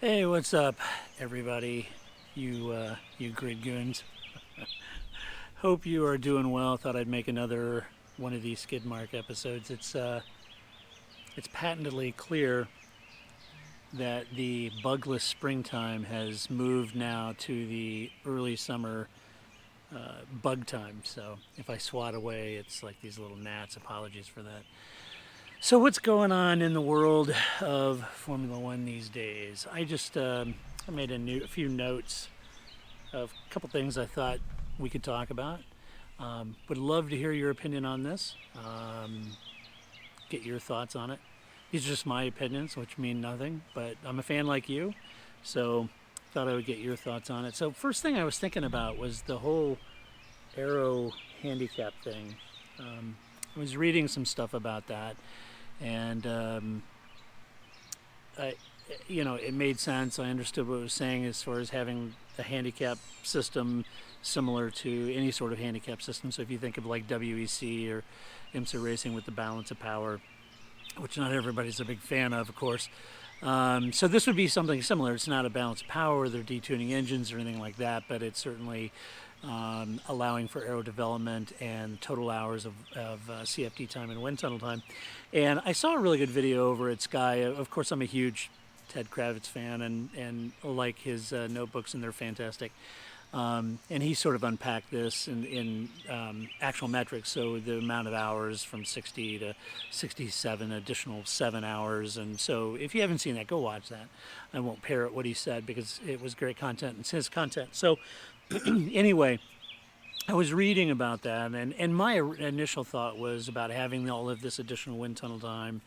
Hey, what's up, everybody? You grid goons. Hope you are doing well. Thought I'd make another one of these skid mark episodes. It's patently clear that the bugless springtime has moved now to the early summer bug time. So if I swat away, it's like these little gnats. Apologies for that. So what's going on in the world of Formula One these days? I made a few notes of a couple things I thought we could talk about. Would love to hear your opinion on this. Get your thoughts on it. These are just my opinions, which mean nothing, but I'm a fan like you, so thought I would get your thoughts on it. So first thing I was thinking about was the whole aero handicap thing. I was reading some stuff about that, and it made sense. I understood what it was saying as far as having a handicap system similar to any sort of handicap system. So if you think of like WEC or IMSA racing with the balance of power, which not everybody's a big fan of course. So this would be something similar. It's not a balance of power, they're detuning engines or anything like that, but it's certainly allowing for aero development and total hours of CFD time and wind tunnel time. And I saw a really good video over at Sky. Of course, I'm a huge Ted Kravitz fan and like his notebooks, and they're fantastic. And he sort of unpacked this in actual metrics, so the amount of hours from 60 to 67, additional 7 hours. And so if you haven't seen that, go watch that. I won't parrot what he said because it was great content. It's his content. So anyway, I was reading about that, and my initial thought was about having all of this additional wind tunnel time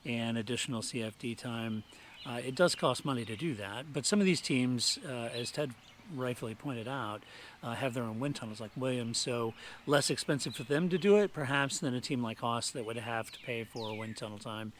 and additional CFD time. It does cost money to do that, but some of these teams, as Ted rightfully pointed out, have their own wind tunnels like Williams, so less expensive for them to do it perhaps than a team like Haas that would have to pay for wind tunnel time.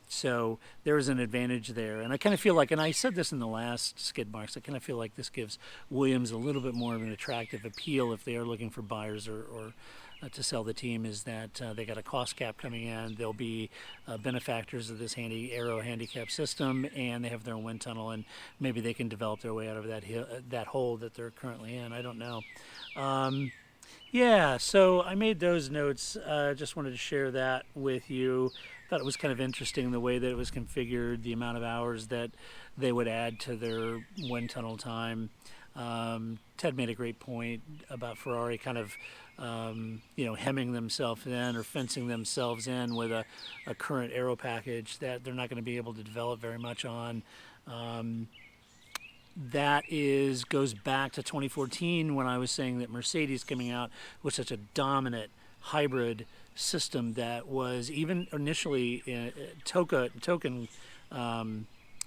So there is an advantage there, and I kind of feel like, and I said this in the last skid marks, I kind of feel like this gives Williams a little bit more of an attractive appeal if they are looking for buyers or to sell the team, is that they got a cost cap coming in. They'll be benefactors of this aero handicap system, and they have their own wind tunnel, and maybe they can develop their way out of that hole that they're currently in. I don't know. Yeah, so I made those notes. Just wanted to share that with you. Thought it was kind of interesting the way that it was configured, the amount of hours that they would add to their wind tunnel time. Ted made a great point about Ferrari kind of, hemming themselves in or fencing themselves in with a current aero package that they're not going to be able to develop very much on. That goes back to 2014 when I was saying that Mercedes coming out with such a dominant hybrid system that was even initially token.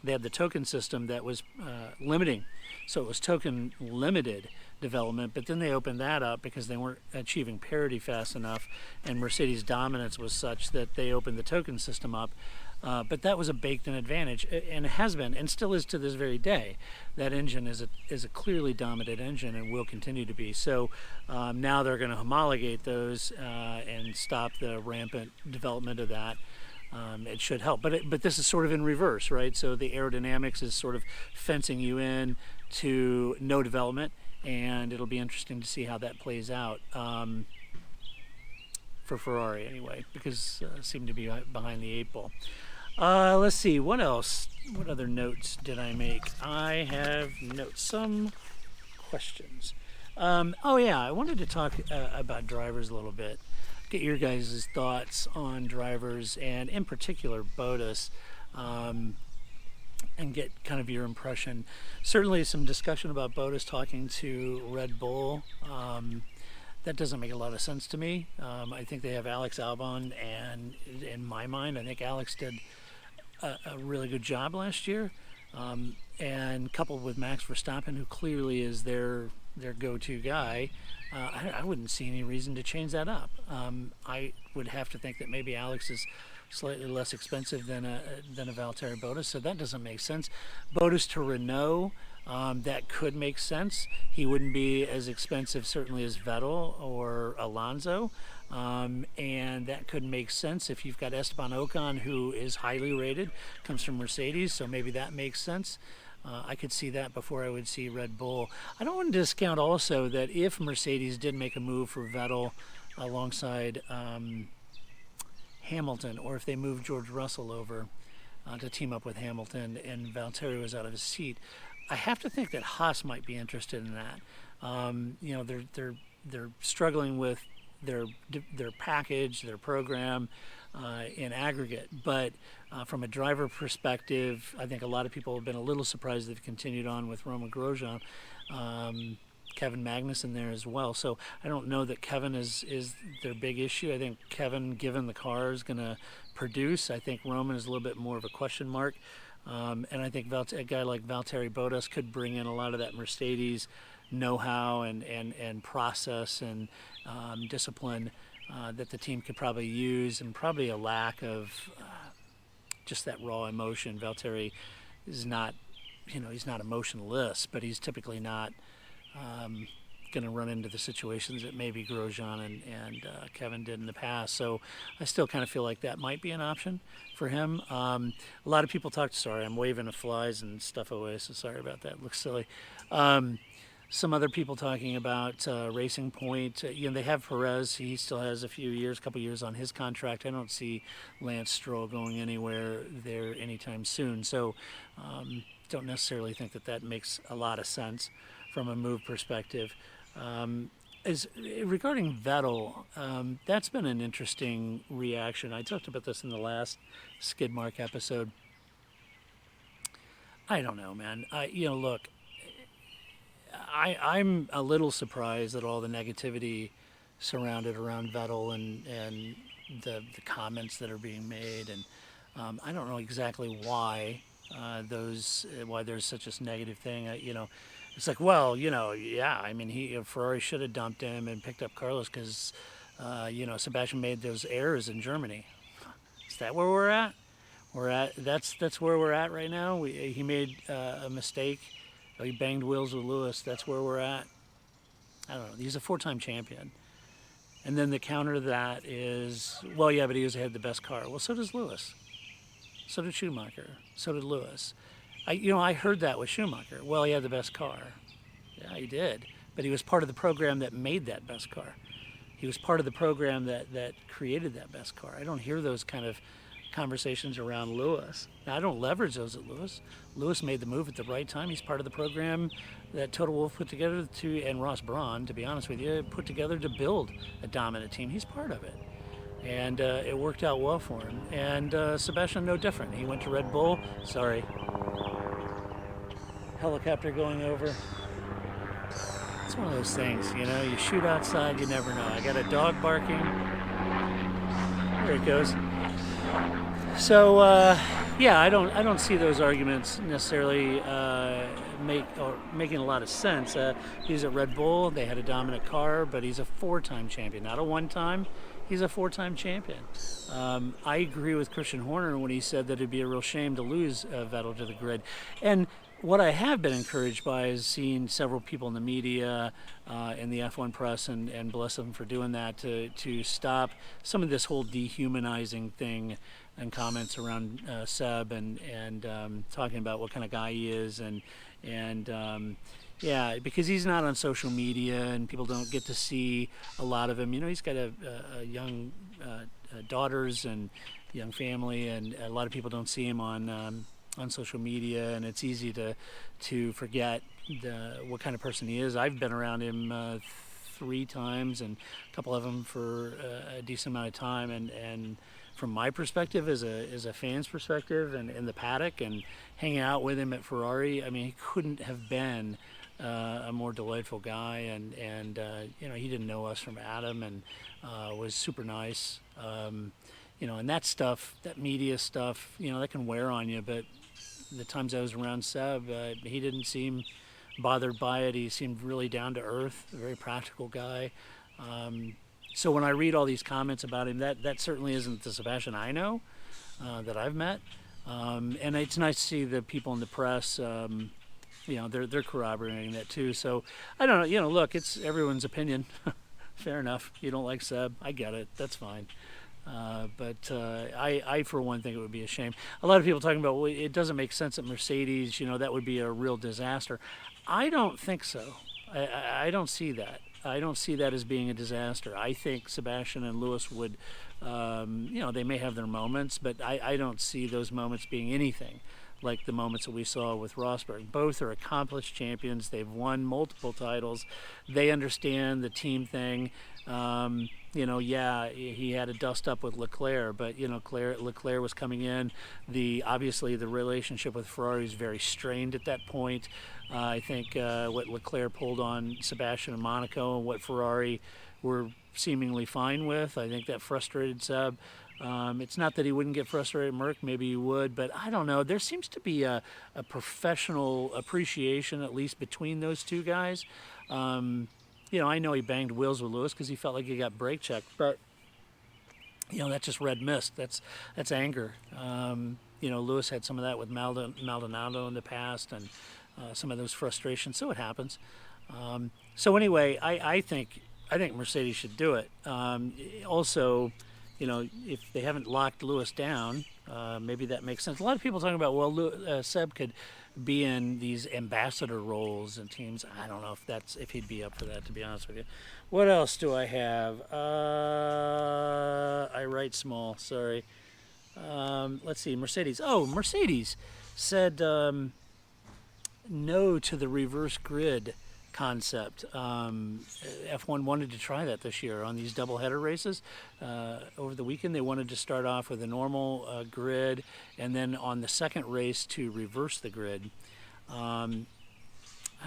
They had the token system that was limiting, so it was token limited development, but then they opened that up because they weren't achieving parity fast enough, and Mercedes dominance was such that they opened the token system up. But that was a baked-in advantage, and it has been, and still is to this very day. That engine is a clearly dominant engine and will continue to be. So now they're going to homologate those and stop the rampant development of that. It should help, but this is sort of in reverse, right? So the aerodynamics is sort of fencing you in to no development, and it'll be interesting to see how that plays out. For Ferrari anyway, because seem to be behind the eight ball. Let's see, what else? What other notes did I make? I have notes, some questions. Oh yeah, I wanted to talk about drivers a little bit. Get your guys' thoughts on drivers, and in particular Bottas, and get kind of your impression. Certainly some discussion about Bottas talking to Red Bull. That doesn't make a lot of sense to me. I think they have Alex Albon, and in my mind, I think Alex did a really good job last year. And coupled with Max Verstappen, who clearly is their go-to guy, I wouldn't see any reason to change that up. I would have to think that maybe Alex is slightly less expensive than a Valtteri Bottas, so that doesn't make sense. Bottas to Renault, that could make sense. He wouldn't be as expensive certainly as Vettel or Alonso, and that could make sense if you've got Esteban Ocon, who is highly rated, comes from Mercedes, so maybe that makes sense. I could see that before I would see Red Bull. I don't want to discount also that if Mercedes did make a move for Vettel alongside Hamilton, or if they moved George Russell over to team up with Hamilton and Valtteri was out of his seat, I have to think that Haas might be interested in that. They're struggling with their package, their program in aggregate, but from a driver perspective, I think a lot of people have been a little surprised they've continued on with Romain Grosjean. Kevin Magnussen there as well. So I don't know that Kevin is their big issue. I think Kevin, given the car, is going to produce. I think Roman is a little bit more of a question mark. And I think a guy like Valtteri Bottas could bring in a lot of that Mercedes know-how and process and discipline that the team could probably use, and probably a lack of just that raw emotion. Valtteri is not, he's not emotionless, but he's typically not going to run into the situations that maybe Grosjean and Kevin did in the past. So I still kind of feel like that might be an option for him. A lot of people sorry, I'm waving the flies and stuff away, so sorry about that. It looks silly. Some other people talking about Racing Point. They have Perez. He still has a couple years on his contract. I don't see Lance Stroll going anywhere there anytime soon. So don't necessarily think that makes a lot of sense from a move perspective. Regarding Vettel, that's been an interesting reaction. I talked about this in the last Skid Mark episode. I don't know, man. Look, I'm a little surprised at all the negativity surrounded around Vettel and the comments that are being made, and I don't know exactly why there's such a negative thing. It's like, well, yeah, I mean, Ferrari should have dumped him and picked up Carlos because Sebastian made those errors in Germany. Is that where we're at? That's where we're at right now. He made a mistake. He banged wheels with Lewis. That's where we're at. I don't know. He's a 4-time champion. And then the counter to that is, well, yeah, but he had the best car. Well, so does Lewis. So did Schumacher. So did Lewis. I heard that with Schumacher. Well, he had the best car. Yeah, he did. But he was part of the program that made that best car. He was part of the program that created that best car. I don't hear those kind of conversations around Lewis. Now, I don't leverage those at Lewis. Lewis made the move at the right time. He's part of the program that Toto Wolff put together and Ross Brawn, to be honest with you, put together to build a dominant team. He's part of it. And it worked out well for him. And Sebastian, no different. He went to Red Bull. Sorry. Helicopter going over. It's one of those things, you shoot outside, you never know. I got a dog barking. There it goes. So I don't see those arguments necessarily making a lot of sense. He's at Red Bull. They had a dominant car, but he's a 4-time champion, not a 1-time. He's a 4-time champion. I agree with Christian Horner when he said that it'd be a real shame to lose Vettel to the grid. And what I have been encouraged by is seeing several people in the media, in the F1 press, and bless them for doing that, to stop some of this whole dehumanizing thing and comments around Seb and talking about what kind of guy he is yeah, because he's not on social media and people don't get to see a lot of him. He's got a young daughters and young family, and a lot of people don't see him on social media, and it's easy to forget what kind of person he is. I've been around him 3 times, and a couple of them for a decent amount of time, and from my perspective, as a fan's perspective, and in the paddock and hanging out with him at Ferrari, I mean, he couldn't have been a more delightful guy, and he didn't know us from Adam, and was super nice. And that stuff, that media stuff, that can wear on you, but the times I was around Seb, he didn't seem bothered by it. He seemed really down to earth, a very practical guy. So when I read all these comments about him, that certainly isn't the Sebastian I know, that I've met. And it's nice to see the people in the press, they're corroborating that too. So I don't know, look, it's everyone's opinion. fair enough. You don't like Seb. I get it. That's fine. But I, for one, think it would be a shame. A lot of people talking about, well, it doesn't make sense at Mercedes. That would be a real disaster. I don't think so. I don't see that. I don't see that as being a disaster. I think Sebastian and Lewis would, they may have their moments, but I don't see those moments being anything like the moments that we saw with Rosberg. Both are accomplished champions. They've won multiple titles. They understand the team thing. He had a dust up with Leclerc, but Leclerc was coming in. Obviously the relationship with Ferrari is very strained at that point. I think what Leclerc pulled on Sebastian in Monaco and what Ferrari were seemingly fine with, I think that frustrated Seb. It's not that he wouldn't get frustrated at Merck, maybe he would, but I don't know. There seems to be a professional appreciation, at least between those two guys. I know he banged wheels with Lewis because he felt like he got brake checked, but that's just red mist. That's anger. Lewis had some of that with Maldonado in the past, and some of those frustrations. So it happens. So anyway, I think Mercedes should do it. Also, if they haven't locked Lewis down, maybe that makes sense. A lot of people talking about, well, Seb could be in these ambassador roles in teams. I don't know if he'd be up for that, to be honest with you. What else do I have? I write small, sorry. Let's see, Mercedes. Oh, Mercedes said no to the reverse grid concept. F1 wanted to try that this year on these doubleheader races. Over the weekend, they wanted to start off with a normal grid, and then on the second race to reverse the grid.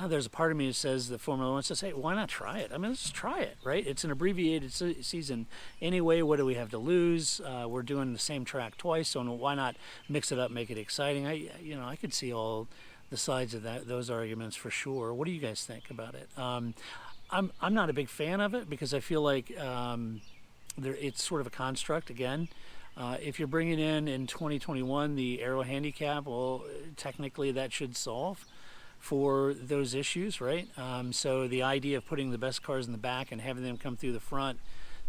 There's a part of me that says the Formula One says, hey, why not try it? I mean, let's just try it, right? It's an abbreviated season anyway. What do we have to lose? We're doing the same track twice, so why not mix it up, make it exciting? I could see all the sides of those arguments for sure. What do you guys think about it? I'm not a big fan of it because I feel like it's sort of a construct again. If you're bringing in 2021 the aero handicap, well, technically that should solve for those issues, right? So the idea of putting the best cars in the back and having them come through the front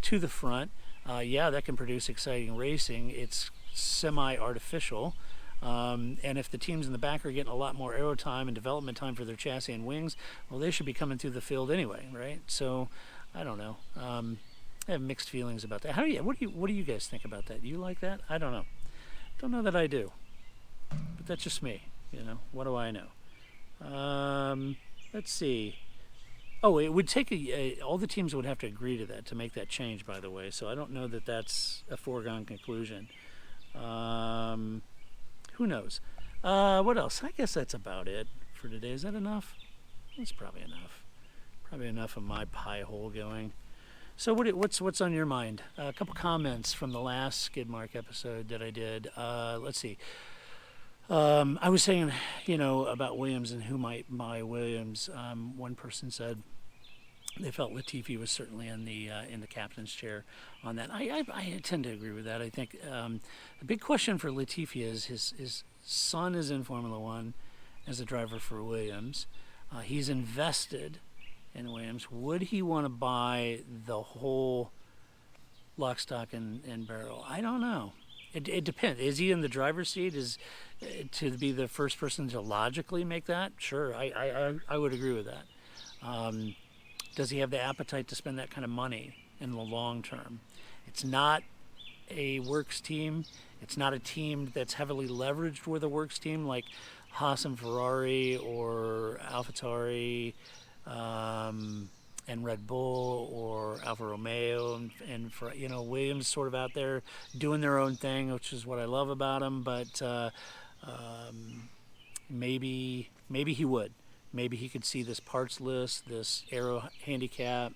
to the front, that can produce exciting racing. It's semi-artificial. And if the teams in the back are getting a lot more aero time and development time for their chassis and wings, well, they should be coming through the field anyway, right? So, I don't know. I have mixed feelings about that. What do you guys think about that? Do you like that? I don't know. Don't know that I do. But that's just me. What do I know? Let's see. Oh, it would take all the teams would have to agree to that to make that change, by the way. So I don't know that that's a foregone conclusion. Who knows? What else? I guess that's about it for today. Is that enough? That's probably enough. Probably enough of my pie hole going. So what's on your mind? A couple comments from the last Skid Mark episode that I did. Let's see. I was saying, about Williams and who might buy Williams. One person said they felt Latifi was certainly in the captain's chair on that. I tend to agree with that. I think the big question for Latifi is his son is in Formula One as a driver for Williams. He's invested in Williams. Would he want to buy the whole lock, stock, and barrel? I don't know. It depends. Is he in the driver's seat? Is to be the first person to logically make that? Sure, I would agree with that. Does he have the appetite to spend that kind of money in the long term? It's not a works team. It's not a team that's heavily leveraged with a works team like Haas and Ferrari or AlphaTauri and Red Bull or Alfa Romeo and for, Williams sort of out there doing their own thing, which is what I love about them. But maybe he would. Maybe he could see this parts list, this aero handicap.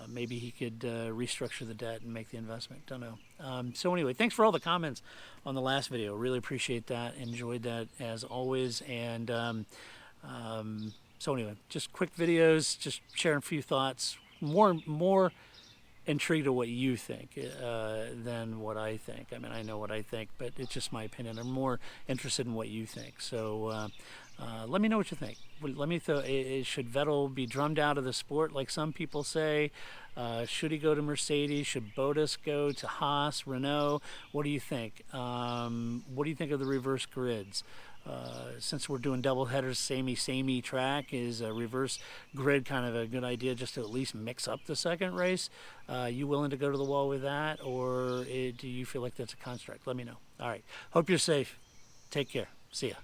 Maybe he could restructure the debt and make the investment. Don't know. So anyway, thanks for all the comments on the last video. Really appreciate that. Enjoyed that as always. And so anyway, just quick videos, just sharing a few thoughts. More intrigued of what you think than what I think. I mean, I know what I think, but it's just my opinion. I'm more interested in what you think. So Let me know what you think. Let me should Vettel be drummed out of the sport like some people say? Should he go to Mercedes? Should Bottas go to Haas, Renault? What do you think? What do you think of the reverse grids? Since we're doing double headers, samey track, is a reverse grid kind of a good idea just to at least mix up the second race? You willing to go to the wall with that, or do you feel like that's a construct? Let me know. All right. Hope you're safe. Take care. See ya.